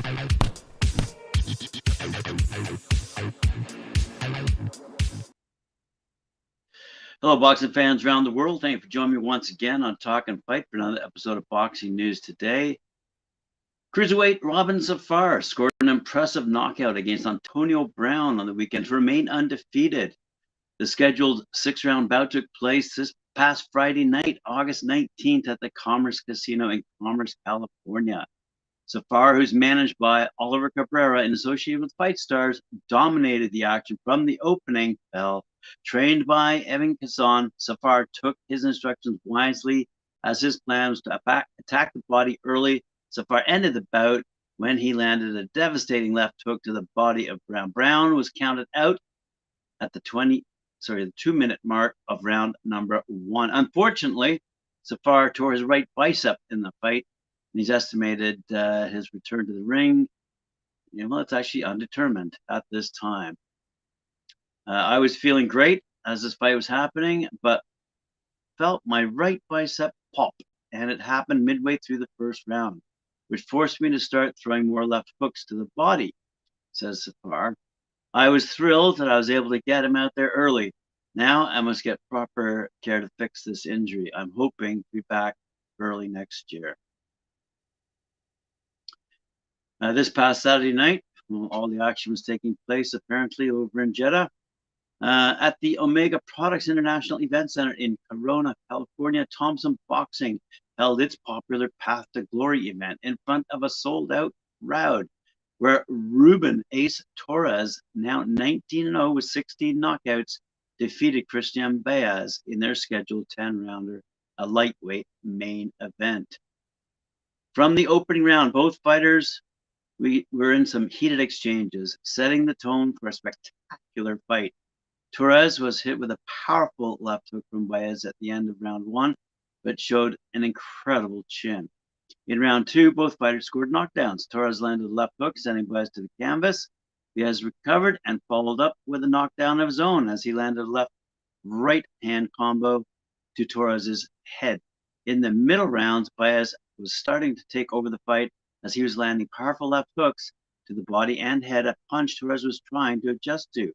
Hello, boxing fans around the world. Thank you for joining me once again on Talkin Fight for another episode of Boxing News Today. Cruiserweight Robin Safar scored an impressive knockout against Antonio Brown on the weekend to remain undefeated. The scheduled 6-round bout took place this past Friday night, August 19th, at the Commerce Casino in Commerce, California. Safar, who's managed by Oliver Cabrera and associated with Fight Stars, dominated the action from the opening bell. Trained by Evan Kazan, Safar took his instructions wisely as his plan was to attack the body early. Safar ended the bout when he landed a devastating left hook to the body of Brown. Brown was counted out at the 2-minute mark of round number 1. Unfortunately, Safar tore his right bicep in the fight, and he's estimated his return to the ring, it's actually undetermined at this time. I was feeling great as this fight was happening, but felt my right bicep pop, and it happened midway through the first round, which forced me to start throwing more left hooks to the body, says Safar. I was thrilled that I was able to get him out there early. Now I must get proper care to fix this injury. I'm hoping to be back early next year. This past Saturday night, all the action was taking place apparently over in Jeddah. At the Omega Products International Event Center in Corona, California, Thompson Boxing held its popular Path to Glory event in front of a sold-out crowd, where Ruben Ace Torres, now 19-0 with 16 knockouts, defeated Cristian Baez in their scheduled 10-rounder, a lightweight main event. From the opening round, both fighters were in some heated exchanges, setting the tone for a spectacular fight. Torres was hit with a powerful left hook from Baez at the end of round 1, but showed an incredible chin. In round 2, both fighters scored knockdowns. Torres landed a left hook, sending Baez to the canvas. Baez recovered and followed up with a knockdown of his own as he landed a left-right hand combo to Torres' head. In the middle rounds, Baez was starting to take over the fight as he was landing powerful left hooks to the body and head, a punch Torres was trying to adjust to.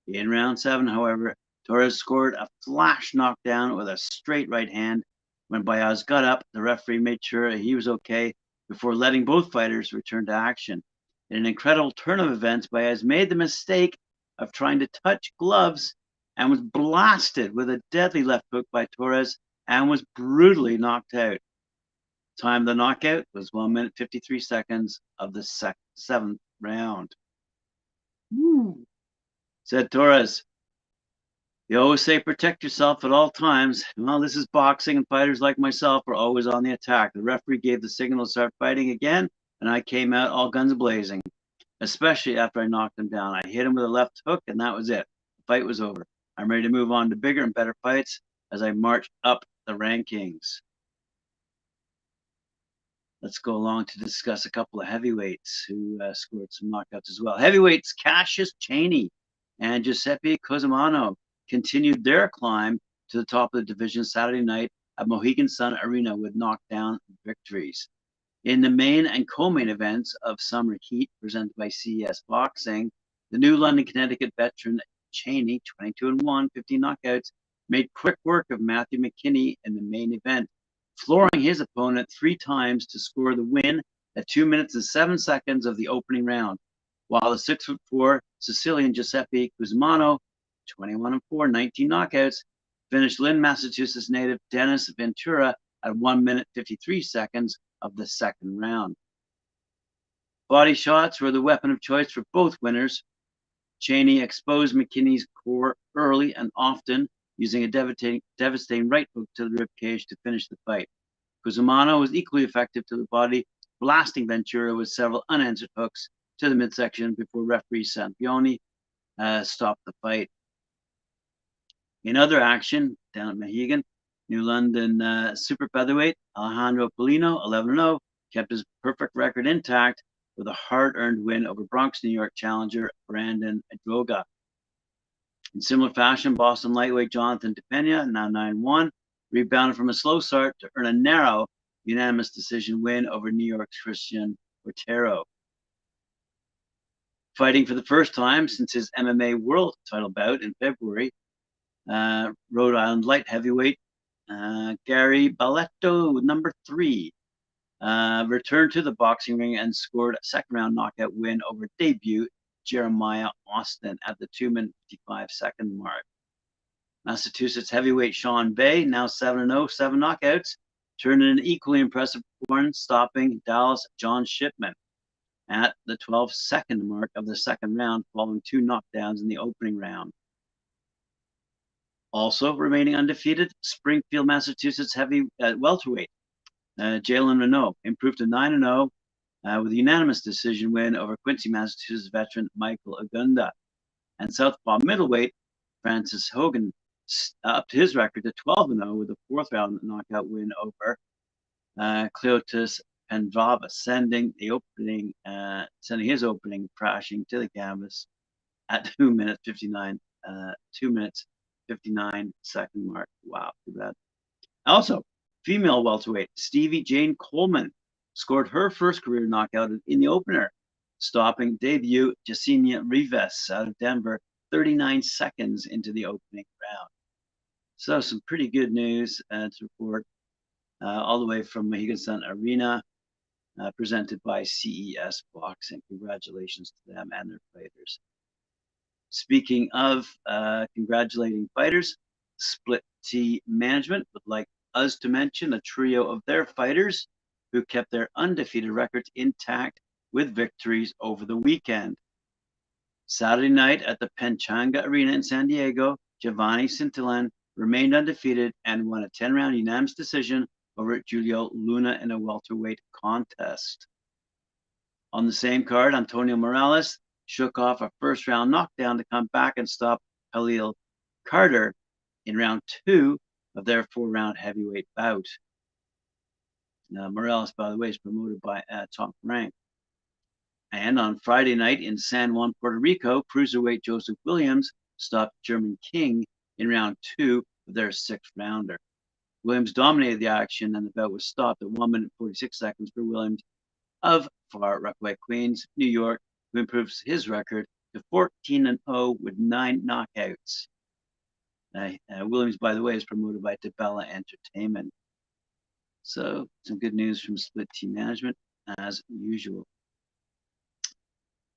In round 7, however, Torres scored a flash knockdown with a straight right hand. When Baez got up, the referee made sure he was okay before letting both fighters return to action. In an incredible turn of events, Baez made the mistake of trying to touch gloves and was blasted with a deadly left hook by Torres and was brutally knocked out. Time of the knockout was 1 minute 53 seconds of the 7th round. Woo. Said Torres, "You always say protect yourself at all times. Well, this is boxing, and fighters like myself are always on the attack. The referee gave the signal to start fighting again, and I came out all guns blazing, especially after I knocked him down. I hit him with a left hook, and that was it. The fight was over. I'm ready to move on to bigger and better fights as I march up the rankings." Let's go along to discuss a couple of heavyweights who scored some knockouts as well. Heavyweights Cassius Chaney and Giuseppe Cosimano continued their climb to the top of the division Saturday night at Mohegan Sun Arena with knockdown victories. In the main and co-main events of Summer Heat presented by CES Boxing, the new London, Connecticut veteran Chaney, 22-1, 15 knockouts, made quick work of Matthew McKinney in the main event, flooring his opponent 3 times to score the win at 2 minutes and 7 seconds of the opening round, while the 6'4" Sicilian Giuseppe Cosimano, 21-4, 19 knockouts, finished Lynn, Massachusetts native Dennis Ventura at 1 minute 53 seconds of the second round. Body shots were the weapon of choice for both winners. Chaney exposed McKinney's core early and often, using a devastating right hook to the ribcage to finish the fight. Cosimano was equally effective to the body, blasting Ventura with several unanswered hooks to the midsection before referee Sampioni stopped the fight. In other action, down at Mohegan, New London super featherweight Alejandro Polino, 11-0, kept his perfect record intact with a hard-earned win over Bronx, New York challenger Brandon Droga. In similar fashion, Boston lightweight Jonathan DePena, now 9-1, rebounded from a slow start to earn a narrow unanimous decision win over New York's Cristian Otero. Fighting for the first time since his MMA world title bout in February, Rhode Island light heavyweight Gary Balletto, number 3, returned to the boxing ring and scored a second-round knockout win over debut Jeremiah Austin at the 2-minute 55-second mark. Massachusetts heavyweight Sean Bay, now 7-0, 7 knockouts, turned in an equally impressive performance, stopping Dallas John Shipman at the 12-second mark of the second round, following 2 knockdowns in the opening round. Also remaining undefeated, Springfield, Massachusetts welterweight Jalen Renault improved to 9-0 with a unanimous decision win over Quincy, Massachusetts veteran Michael Agunda. And southpaw middleweight Francis Hogan upped his record to 12-0 with a 4th-round knockout win over Cleotis Pendrava, sending his opening crashing to the canvas at 2 minutes 59 second mark. Wow, too bad. Also, female welterweight Stevie Jane Coleman scored her first career knockout in the opener, stopping debut Yesenia Rivas out of Denver 39 seconds into the opening round. So some pretty good news to report all the way from Mohegan Sun Arena, presented by CES Boxing. Congratulations to them and their fighters. Speaking of congratulating fighters, Split T Management would like us to mention a trio of their fighters who kept their undefeated records intact with victories over the weekend. Saturday night at the Penchanga Arena in San Diego, Giovanni Cintillan remained undefeated and won a 10-round unanimous decision over Julio Luna in a welterweight contest. On the same card, Antonio Morales shook off a first-round knockdown to come back and stop Khalil Carter in round 2 of their 4-round heavyweight bout. Morales, by the way, is promoted by Top Rank. And on Friday night in San Juan, Puerto Rico, cruiserweight Joseph Williams stopped German King in round 2 of their 6th-rounder. Williams dominated the action, and the bout was stopped at 1 minute 46 seconds for Williams of Far Rockaway, Queens, New York, who improves his record to 14-0 with 9 knockouts. Williams, by the way, is promoted by Tabella Entertainment. So some good news from Split Team Management, as usual.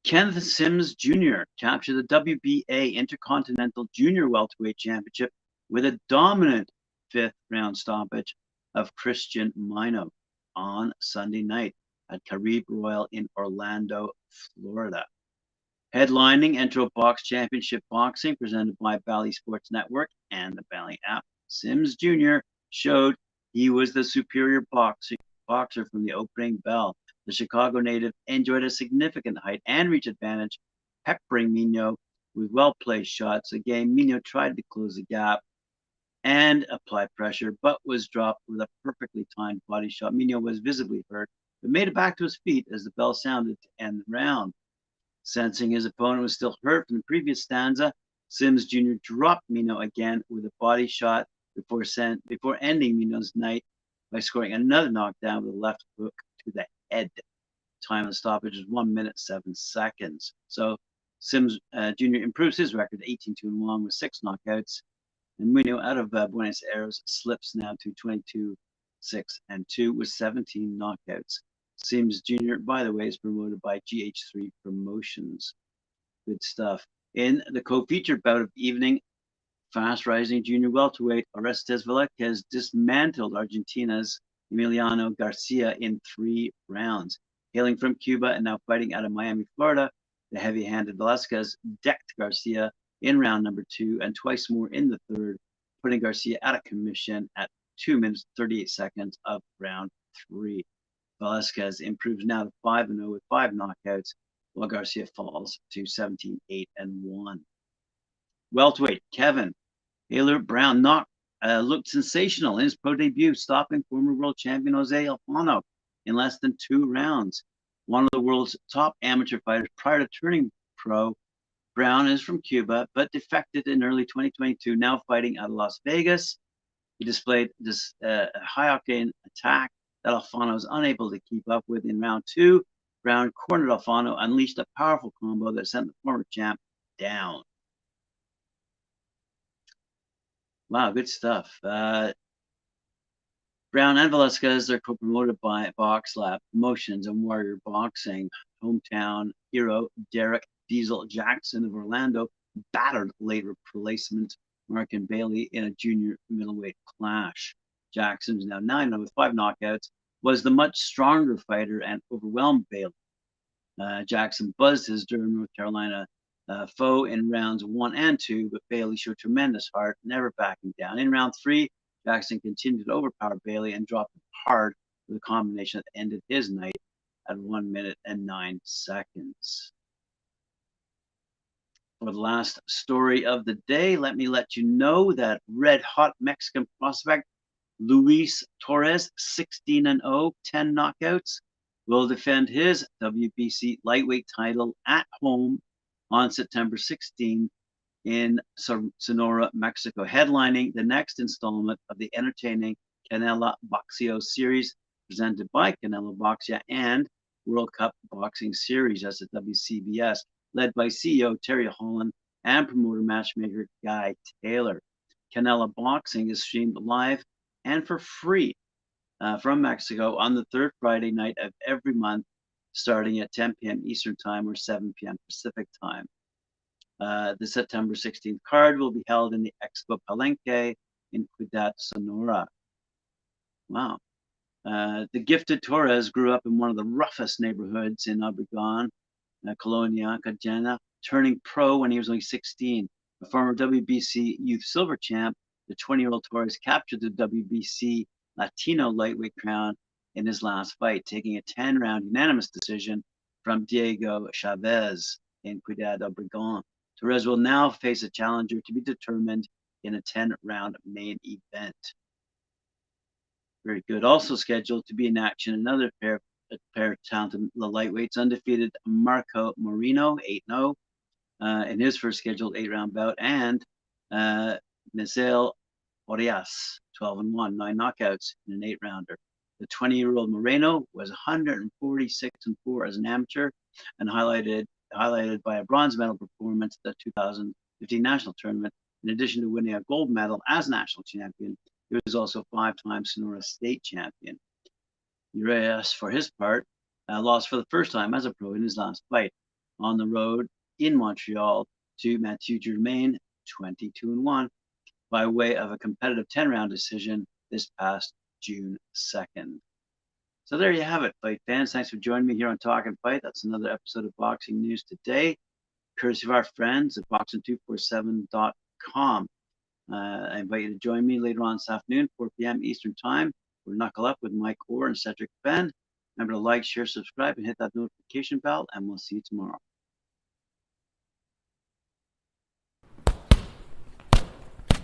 Kenneth Sims Jr. captured the WBA Intercontinental Junior Welterweight Championship with a dominant 5th-round stoppage of Cristian Mino on Sunday night at Caribe Royal in Orlando, Florida. Headlining Entro Box Championship Boxing, presented by Bally Sports Network and the Bally app, Sims Jr. showed he was the superior boxer from the opening bell. The Chicago native enjoyed a significant height and reach advantage, peppering Mino with well-placed shots. Again, Mino tried to close the gap and apply pressure, but was dropped with a perfectly timed body shot. Mino was visibly hurt, but made it back to his feet as the bell sounded to end the round. Sensing his opponent was still hurt from the previous stanza, Sims Jr. dropped Mino again with a body shot before ending Mino's night by scoring another knockdown with a left hook to the head. Time of the stoppage is 1 minute 7 seconds. So Sims Jr. improves his record to 18-1 with 6 knockouts. And Mino out of Buenos Aires slips now to 22-6-2 with 17 knockouts. Sims Jr., by the way, is promoted by GH3 Promotions. Good stuff. In the co-featured bout of the evening, fast-rising junior welterweight Orestes Velasquez dismantled Argentina's Emiliano Garcia in 3 rounds. Hailing from Cuba and now fighting out of Miami, Florida, the heavy-handed Velasquez decked Garcia in round number 2 and twice more in the 3rd, putting Garcia out of commission at 2 minutes 38 seconds of round 3. Velasquez improves now to 5-0 with 5 knockouts, while Garcia falls to 17-8-1. Welterweight Kevin Taylor Brown looked sensational in his pro debut, stopping former world champion Jose Alfano in less than 2 rounds. One of the world's top amateur fighters prior to turning pro, Brown is from Cuba, but defected in early 2022, now fighting out of Las Vegas. He displayed this high-octane attack that Alfano was unable to keep up with in round 2, Brown cornered Alfano, unleashed a powerful combo that sent the former champ down. Wow, good stuff. Brown and Velasquez are co-promoted by Box Lab Promotions and Warrior Boxing. Hometown hero Derek Diesel Jackson of Orlando battered late replacement Markin Bailey in a junior middleweight clash. Jackson is now 9-0 with 5 knockouts, was the much stronger fighter and overwhelmed Bailey. Jackson buzzed his Durham, North Carolina foe in rounds 1 and 2, but Bailey showed tremendous heart, never backing down. In round 3, Jackson continued to overpower Bailey and dropped him hard with a combination that ended his night at 1 minute and 9 seconds. For the last story of the day, let me let you know that red-hot Mexican prospect Luis Torres, 16-0, 10 knockouts, will defend his WBC lightweight title at home on September 16 in Sonora, Mexico, headlining the next installment of the entertaining Canela Boxeo series presented by Canela Boxeo and World Cup Boxing Series as a WCBS, led by CEO Terry Holland and promoter matchmaker Guy Taylor. Canela Boxing is streamed live and for free from Mexico on the third Friday night of every month, starting at 10 p.m. Eastern Time or 7 p.m. Pacific Time. The September 16th card will be held in the Expo Palenque in Ciudad Sonora. Wow. The gifted Torres grew up in one of the roughest neighborhoods in Obregon, Colonia, Cadena, turning pro when he was only 16. A former WBC Youth Silver champ, the 20-year-old Torres captured the WBC Latino lightweight crown in his last fight, taking a 10-round unanimous decision from Diego Chavez in Ciudad Obregon. Torres will now face a challenger to be determined in a 10-round main event. Very good. Also scheduled to be in action, another pair of talented lightweights, undefeated Marco Moreno, 8-0, in his first scheduled 8-round bout, and Misael Reyes, 12-1, 9 knockouts in an 8-rounder. The 20-year-old Moreno was 146-4 as an amateur and highlighted by a bronze medal performance at the 2015 national tournament. In addition to winning a gold medal as national champion, he was also 5-time Sonora state champion. Reyes, for his part, lost for the first time as a pro in his last fight on the road in Montreal to Mathieu Germain, 22-1, by way of a competitive 10-round decision this past June 2nd. So there you have it, fight fans. Thanks for joining me here on Talkin' Fight. That's another episode of Boxing News Today, courtesy of our friends at boxing247.com. I invite you to join me later on this afternoon, 4 p.m. Eastern Time, for Knuckle Up with Mike Orr and Cedric Fenn. Remember to like, share, subscribe, and hit that notification bell, and we'll see you tomorrow.